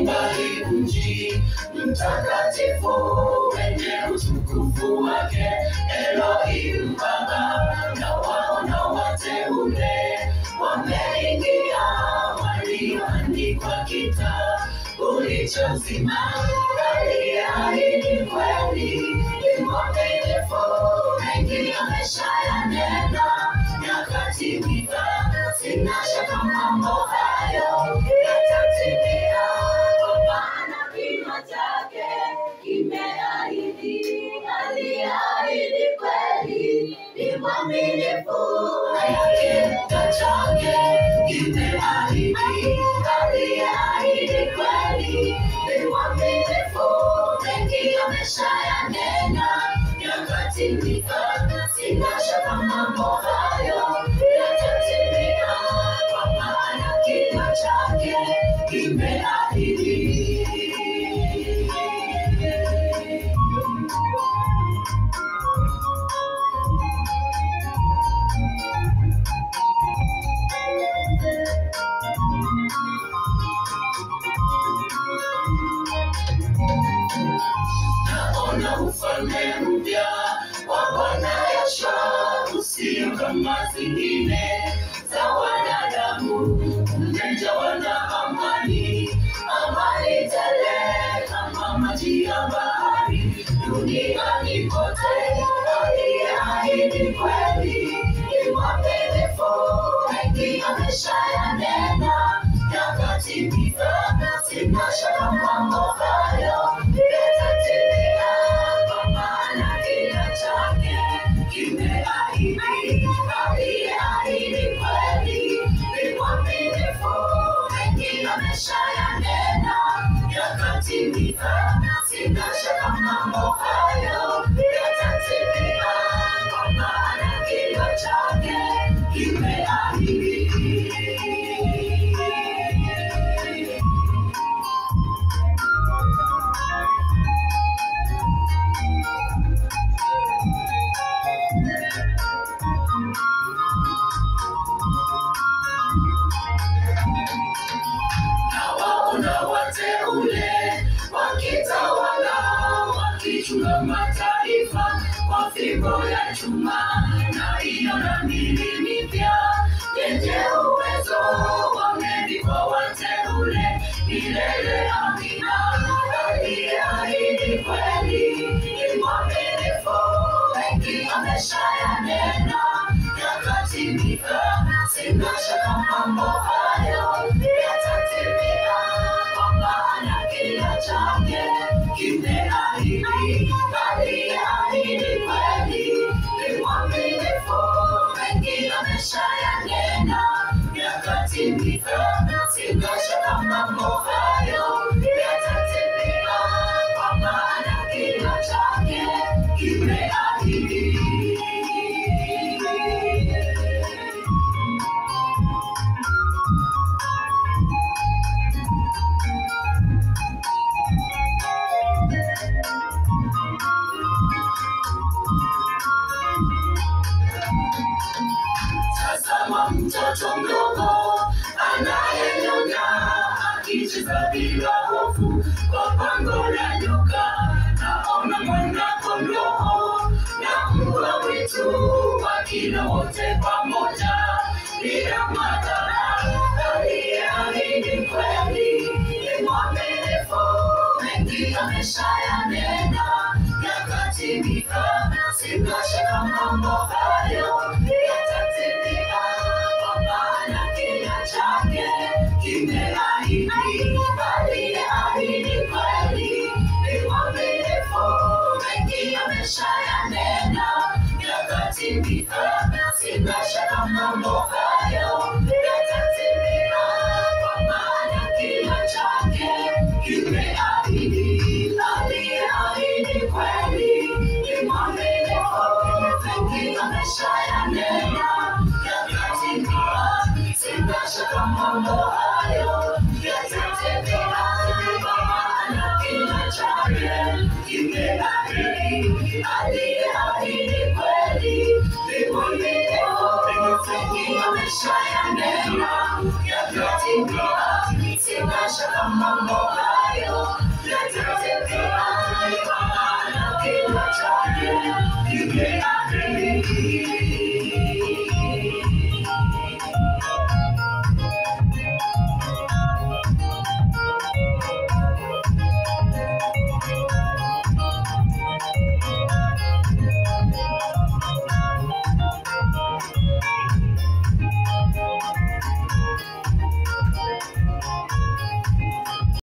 umbali mji mtakatifu wenye utukufu wake. Elohim Baba na waona wateule wameingia, walioandikwa kitabu ulichozima. Aliyeahidi kweli ni mwaminifu, mengi ameshayanena yakatimika. Sina shaka mambo hayo yatatimia, kwa maana kinywa chake kimeahidi. Aliyeahidi kweli ni mwaminifu, kinywa chake kimeahidi. Aliyeahidi kweli ni mwaminifu, mengi ameshayanena yakatimika. Sina shaka mambo hayo yatatimia, kwa maana kinywa chake kimeahidi. Naona ufalme mpya wa Bwana Yasha, usio kama zingine za wanadamu. Umejawa na amani, amani tele kama maji ya bahari duniani kote. Aliyeahidi kweli ni mwaminifu, mengi ameshayanena yakatimika. Sina shaka mambo hayo yatatimia, kwa maana kinywa chake kimeahidi. Aliyeahidi kweli ni mwaminifu, mengi ameshayanena yakatimika. Sina shaka mambo hayo yatatimia, kwa maana kinywa chake kimeahidi. Nawaona wateule wakitawala, wakichunga mataifa kwa fimbo ya chuma. Naiona mili mipya yenye uwezo, wamevikwa wateule milele. Amina. Aliyeahidi kweli ni mwaminifu, mengi ameshayanena yakatimika. Sina shaka mambo hayo yatatimia, kwa maana kinywa chake kimeahidi. Aliyeahidi kweli ni mwaminifu, mengi ameshayanena yakatimika. Sina shaka mambo hayo yatatimia, kwa maana kinywa chake kimeahidi. Tazama mtoto mdogo anayenyonya, akicheza bila hofu kwa pango la nyoka. Naona mwana-kondoo na mbwa mwitu wakila wote pamoja bila madhara. Aliyeahidi kweli ni mwaminifu, mengi ameshayanena yakatimika. Sina shaka mambo hayo yatatimia, kwa maana kinywa chake kimeahidi. Aliyeahidi kweli ni mwaminifu, mengi ameshayanena yakatimika. Sina shaka mambo hayo yatatimia, kwa maana kinywa chake kimeahidi. Aliyeahidi kweli ni mwaminifu, mengi ameshayanena yakatimika. Sina shaka mambo hayo yatatimia, kwa maana kinywa chake kimeahidi. Aliyeahidi kweli ni mwaminifu, mengi ameshayanena yakatimika. Sina shaka mambo hayo hayo yatatimia, maana kinywa chake kimeahidi.